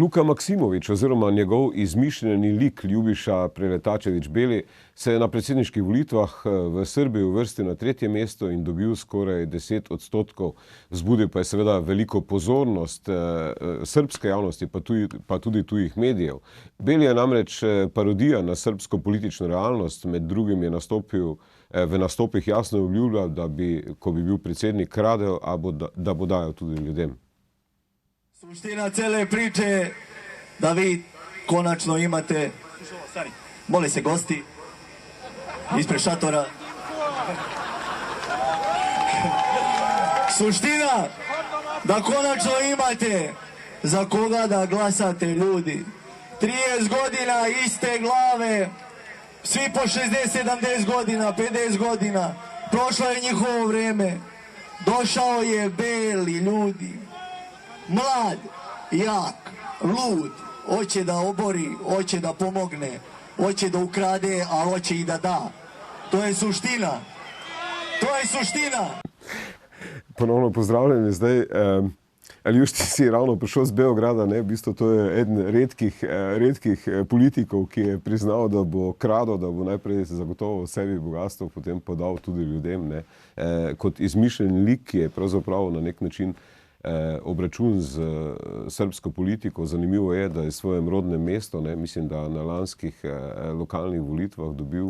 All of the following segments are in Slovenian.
Luka Maksimović oziroma njegov izmišljeni lik Ljubiša Preletačević-Beli se je na predsedniških volitvah v Srbiji uvrstil na 3. mesto in dobil skoraj 10%. Vzbudil pa je seveda veliko pozornost srbske javnosti, pa tudi tujih medijev. Beli je namreč parodija na srbsko politično realnost, med drugim je v nastopih jasno obljubljal, da bi, ko bi bil predsednik, kradel, da bo dajal tudi ljudem. Suština cele priče je da vi konačno imate, mole se gosti ispred šatora. Suština da konačno imate za koga da glasate, ljudi. 30 godina iste glave, svi po 60, 70 godina, 50 godina. Prošlo je njihovo vreme. Došao je Beli, ljudi. Mlad, jak, lud, hoće da obori, hoće da pomogne, hoće da ukrade, a hoće i da da. To je suština. To je suština. Ponovno pozdravljeni zdaj. Aljuš, ti si ravno prišel z Beograda, ne? V bistvu to je eden redkih politikov, ki je priznal, da bo kradel, da bo najprej zagotovo sebi bogatstvo, potem podal tudi ljudem, ne? Kot izmišljen lik, ki je pravzaprav na nek način obračun z srbsko politiko. Zanimivo je, da je svojem rodnem mesto, ne, mislim, da na lanskih lokalnih volitvah dobil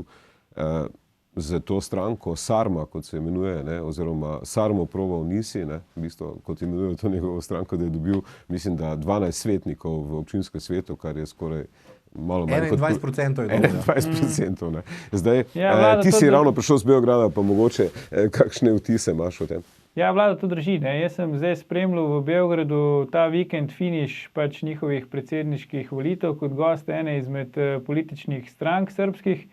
za to stranko Sarma, kot se imenuje, ne, oziroma Sarmo probal nisi, ne, v bistvu, kot imenuje to njegovo stranko, da je dobil, mislim, da 12 svetnikov v občinskem svetu, kar je skoraj malo manj kot 21% je dobro. 21%, ne. Zdaj, ti si ravno prišel z Beograda, pa mogoče kakšne vtise imaš o tem? Ja, Vlado, to drži, ne. Jaz sem zdaj spremljal v Beogradu ta vikend finiš pač njihovih predsedniških volitev kot gost ene izmed političnih strank srbskih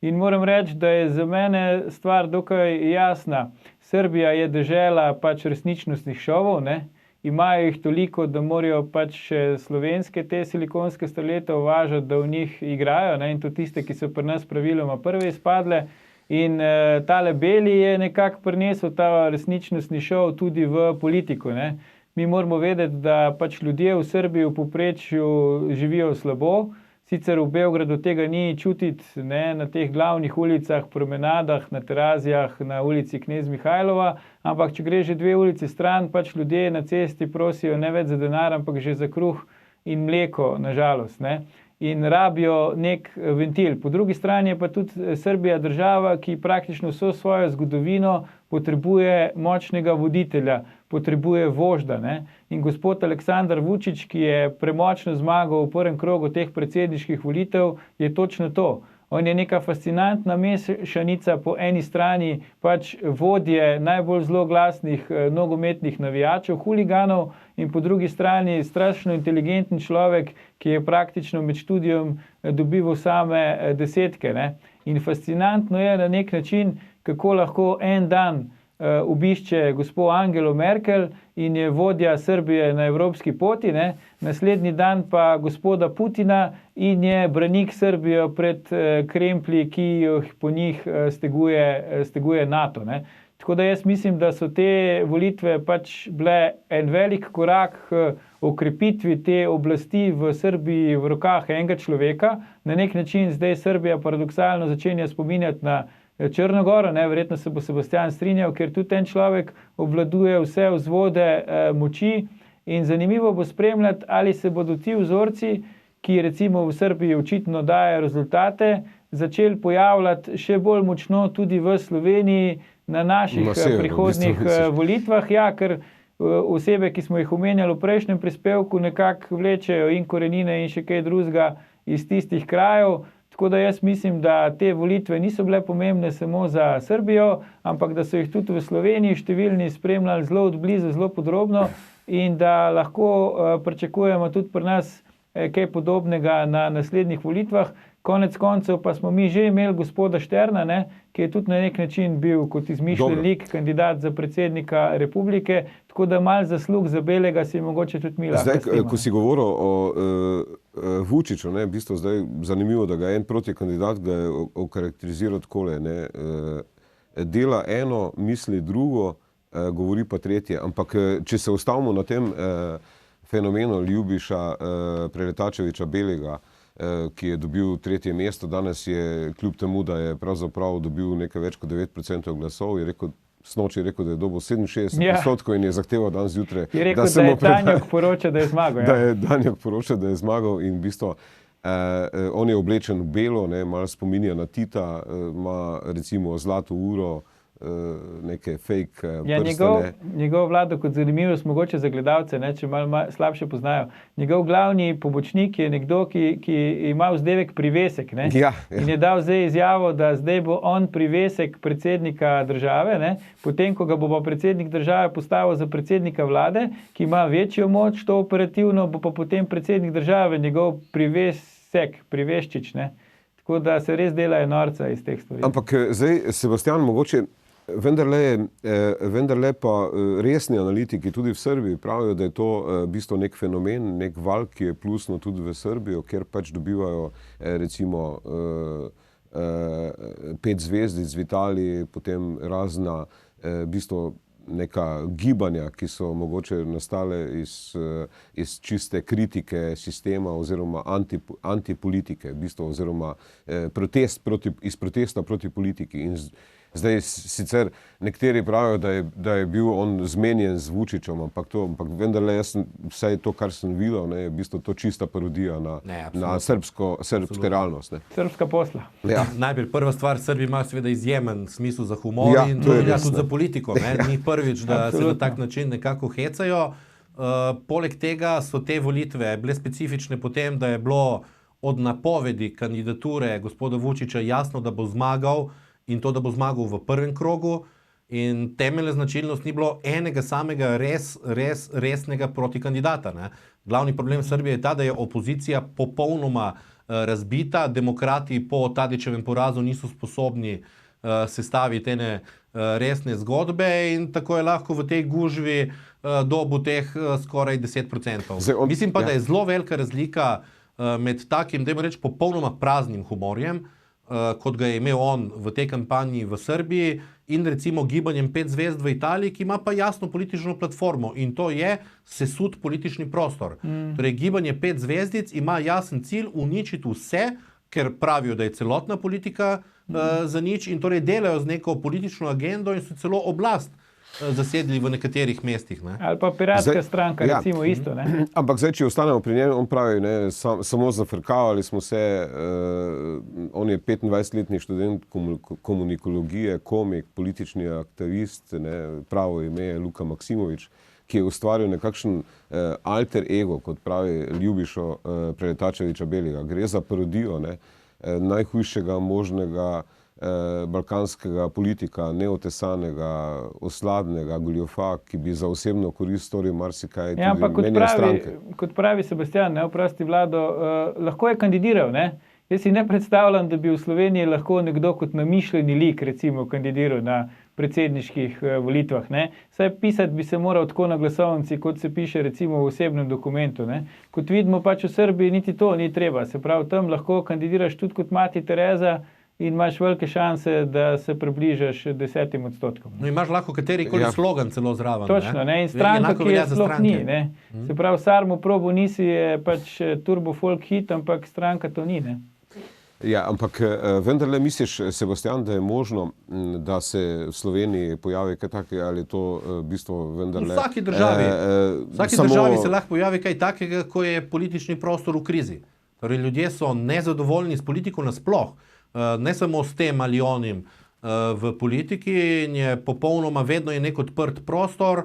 in moram reči, da je za mene stvar dokaj jasna. Srbija je dežela pač resničnostnih šovov, ne. Imajo jih toliko, da morajo pač slovenske te silikonske starlete uvažati, da v njih igrajo, ne, in to tiste, ki so pri nas praviloma prve izpadle. In tale Beli je nekako prinesel ta resničnostni šov tudi v politiko, ne. Mi moramo vedeti, da pač ljudje v Srbiji v povprečju živijo slabo. Sicer v Beogradu tega ni čutiti, ne, na teh glavnih ulicah, promenadah, na Terazijah, na ulici Knez Mihajlova, ampak če gre že 2 ulici stran, pač ljudje na cesti prosijo ne več za denar, ampak že za kruh in mleko, nažalost, ne. In rabijo nek ventil. Po drugi strani je pa tudi Srbija država, ki praktično vso svojo zgodovino potrebuje močnega voditelja, potrebuje vožda, ne. In gospod Aleksandar Vučić, ki je premočno zmagal v prvem krogu teh predsedniških volitev, je točno to. On je neka fascinantna mešanica, po eni strani pač vodje najbolj zloglasnih nogometnih navijačev, huliganov, in po drugi strani strašno inteligenten človek, ki je praktično med študijom dobival same desetke, ne. In fascinantno je na nek način, kako lahko en dan obišče gospo Angelo Merkel in je vodja Srbije na evropski poti, ne. Naslednji dan pa gospoda Putina in je branik Srbijo pred kremplji, ki jih po njih steguje NATO, ne. Tako da jaz mislim, da so te volitve pač bile en velik korak k okrepitvi te oblasti v Srbiji v rokah enega človeka. Na nek način zdaj Srbija paradoksalno začenja spominjati na Črnogoro, ne, verjetno se bo Sebastian strinjal, ker tudi ten človek obvladuje vse vzvode moči in zanimivo bo spremljati, ali se bodo ti vzorci, ki recimo v Srbiji očitno dajo rezultate, začeli pojavljati še bolj močno tudi v Sloveniji na naših prihodnjih volitvah. Ja, ker osebe, ki smo jih omenjali v prejšnjem prispevku, nekako vlečejo in korenine in še kaj drugega iz tistih krajev. Tako da jaz mislim, da te volitve niso bile pomembne samo za Srbijo, ampak da so jih tudi v Sloveniji številni spremljali zelo odblizu, zelo podrobno in da lahko pričakujemo tudi pri nas kaj podobnega na naslednjih volitvah. Konec koncev pa smo mi že imeli gospoda Šterna, ne, ki je tudi na nek način bil kot izmišljen lik kandidat za predsednika republike, tako da malo zaslug za Belega si mogoče tudi mi lahko Zdaj, ko si govoril o Vučiću, ne, v bistvu zdaj zanimivo, da ga en protikandidat ga je okarakteriziral takole, ne, dela eno, misli drugo, govori pa tretje, ampak če se ustavimo na tem fenomenu Ljubiša Preletačeviča Belega, ki je dobil 3. mesto. Danes je, kljub temu, da je pravzaprav dobil nekaj več kot 9% glasov, je rekel, snoči rekel, da je dobil 67% in je zahteval danes zjutraj. Je rekel, da je Danjak poročal, da je zmagal. Da je Danjak poročal, da je zmagal in v bistvu on je oblečen v belo, malo spominja na Tita, ima recimo zlato uro, neke fake prstane. Njegov Vlado, kot zanimivost, mogoče za gledalce, če malo slabše poznajo, njegov glavni pomočnik je nekdo, ki ima vzdevek privesek. Ja. In je dal zdaj izjavo, da zdaj bo on privesek predsednika države, potem, ko ga bo predsednik države postavil za predsednika vlade, ki ima večjo moč, to operativno, bo pa potem predsednik države njegov privesek, priveščič. Tako da se res delajo norca iz teh stvari. Ampak zdaj, Sebastian, mogoče vendarle pa resni analitiki tudi v Srbiji pravijo, da je to v bistvu nek fenomen, nek val, ki je plusno tudi v Srbijo, kjer pač dobivajo recimo 5 zvezdic v Italiji, potem razna v bistvu neka gibanja, ki so mogoče nastale iz čiste kritike sistema oziroma antipolitike, v bistvu, oziroma iz protesta proti politiki. In zdaj sicer nekateri pravijo, da je bil on zmenjen z Vučićem, ampak vendarle jaz vsaj to, kar sem videl, je v bistvu to čista parodija na srbsko realnost. Srbska posla. Ja. Najprej prva stvar, Srbi imajo seveda izjemen smisel za humor in to velja tudi za politiko. Ni prvič, da se na tak način nekako hecajo. Poleg tega so te volitve bile specifične potem, da je bilo od napovedi kandidature gospoda Vučića jasno, da bo zmagal, in to, da bo zmagal v prvem krogu, in temeljna značilnost ni bilo enega samega resnega protikandidata. Glavni problem Srbije je ta, da je opozicija popolnoma razbita, demokrati po Tadićevem porazu niso sposobni sestaviti ene resne zgodbe in tako je lahko v tej gužvi dobu teh skoraj 10%. Mislim pa, da je zelo velika razlika med takim, dajmo reči, popolnoma praznim humorjem, kot ga je imel on v tej kampanji v Srbiji, in recimo gibanjem 5 zvezd v Italiji, ki ima pa jasno politično platformo in to je sesut politični prostor. Torej, gibanje 5 zvezdic ima jasen cilj uničiti vse, ker pravijo, da je celotna politika za nič in torej delajo z neko politično agendo in so celo oblast zasedli v nekaterih mestih. Ali pa piratska stranka, recimo isto. Ampak zdaj, če ostanemo pri njem, on pravi, samo zafrkavali smo se, on je 25-letni študent komunikologije, komik, politični aktivist, pravo ime je Luka Maksimovič, ki je ustvaril nekakšen alter ego, kot pravi Ljubišo Preletačeviča Belega. Gre za parodijo najhujšega možnega balkanskega politika, neotesanega, osladnega, goljofa, ki bi za osebno korist storil marsikaj tudi menja stranke. Kot pravi Sebastian, oprosti Vlado, lahko je kandidiral. Jaz si ne predstavljam, da bi v Sloveniji lahko nekdo kot namišljeni lik recimo kandidiral na predsedniških volitvah. Saj pisati bi se moral tako na glasovnici, kot se piše recimo v osebnem dokumentu. Kot vidimo pač v Srbiji niti to ni treba. Se pravi, tam lahko kandidiraš tudi kot mati Tereza, in imaš velike šanse, da se približaš 10%. No, imaš lahko katerikoli slogan celo zraven. Točno, in stranka, ki je sploh ni. Se pravi, Sarmo probo nisi je pač turbo folk hit, ampak stranka to ni. Ja, ampak vendarle misliš, Sebastian, da je možno, da se v Sloveniji pojavi kaj takega, ali to v bistvu vendarle... V vsaki državi se lahko pojavi kaj takega, ko je politični prostor v krizi. Torej, ljudje so nezadovoljni s politiko nasploh, ne samo s tem ali onim v politiki, in je popolnoma vedno je nek odprt prostor,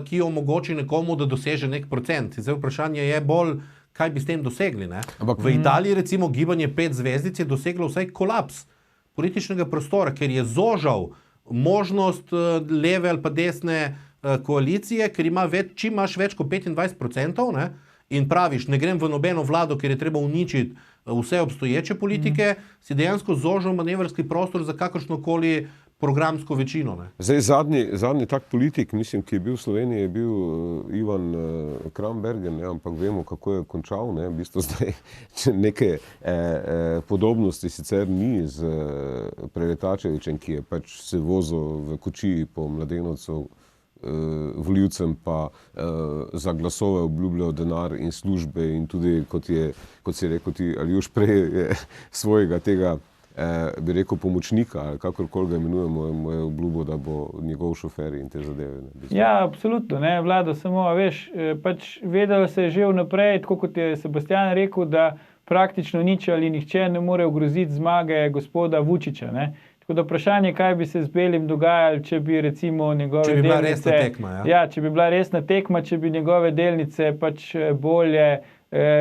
ki omogoči nekomu, da doseže nek procent. Zdaj vprašanje je bolj, kaj bi s tem dosegli. V Italiji recimo gibanje 5 zvezdic je doseglo vsaj kolaps političnega prostora, ker je zožal možnost leve ali pa desne koalicije, ker čim imaš več kot 25%, in praviš, ne grem v nobeno vlado, ker je treba uničiti vse obstoječe politike, si dejansko zožil manevrski prostor za kakršnokoli programsko večino. Zdaj, zadnji tak politik, mislim, ki je bil v Sloveniji, je bil Ivan Krambergen, ampak vemo, kako je končal. V bistvu zdaj neke podobnosti sicer ni z Preletačevičem, ki je pač se vozil v kočiji po Mladenovcu volivcem pa za glasove obljubljal denar in službe in tudi, kot si rekel ti, Aljuš, prej svojega tega, bi rekel, pomočnika, ali kakorkoli ga imenujemo, mu je obljubil, da bo njegov šofer in te zadeve. Ja, absolutno, ne, Vlado, samo, veš, pač vedelo se je že vnaprej, tako kot je Sebastian rekel, da praktično nič ali nihče ne more ogroziti zmage gospoda Vučića, ne. Tako da vprašanje, kaj bi se z Belim dogajalo, če bi recimo njegove delnice... Če bi bila resna tekma, ja. Ja, če bi bila resna tekma, če bi njegove delnice pač bolje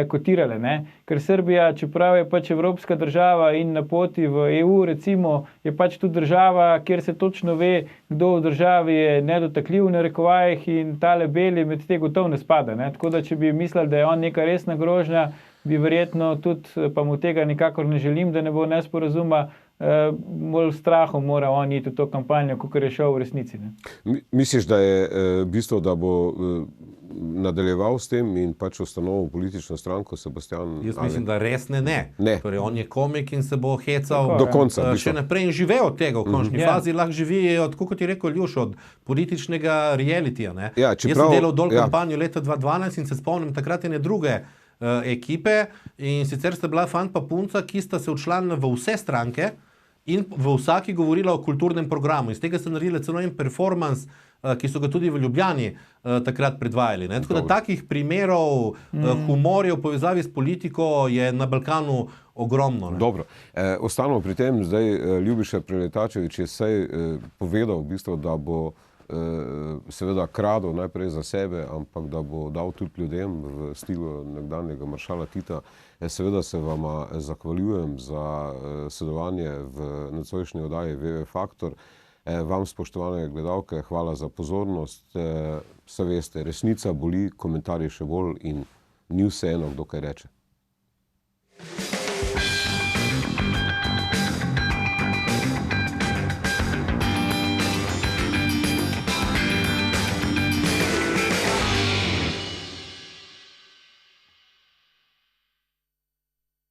kotirale, ne. Ker Srbija, čeprav je pač evropska država in na poti v EU, recimo, je pač tu država, kjer se točno ve, kdo v državi je nedotakljiv, na rekovajih, in tale Beli med te gotovo ne spada, ne. Tako da, če bi mislili, da je on neka resna grožnja, bi verjetno tudi, pa mu tega nikakor ne želim, da ne bo nesporazuma, bolj strahom mora on iti v to kampanjo, kakor je šel v resnici. Ne? Misliš, da je bistvo, da bo nadaljeval s tem in pač ustanovil politično stranko Sebastian? Jaz mislim, da res ne. Torej, on je komik in se bo hecal do konca, še naprej in žive od tega. V končni fazi lahko živi, kot je rekel Ljuš, od političnega realitija. Ja, Jaz sem delal dol kampanjo leta 2012 in se spomnim takrat ene druge ekipe, in sicer sta bila fant pa punca, ki sta se včlanila v vse stranke in v vsaki govorila o kulturnem programu. Iz tega so naredili celo en performance, ki so ga tudi v Ljubljani takrat predvajali. Ne? Tako da takih primerov humorja v povezavi s politiko je na Balkanu ogromno. Ne? Dobro. Ostanemo pri tem. Zdaj Ljubiša Preletačević je vsej povedal v bistvu, da bo seveda kradel najprej za sebe, ampak da bo dal tudi ljudem v stilu nekdanjega maršala Tita. Seveda se vama zahvaljujem za sodelovanje v nocojšnji oddaji VV Faktor. Vam, spoštovane gledalke, hvala za pozornost. Saj veste, resnica boli, komentarji še bolj in ni vseeno, kdo kaj reče.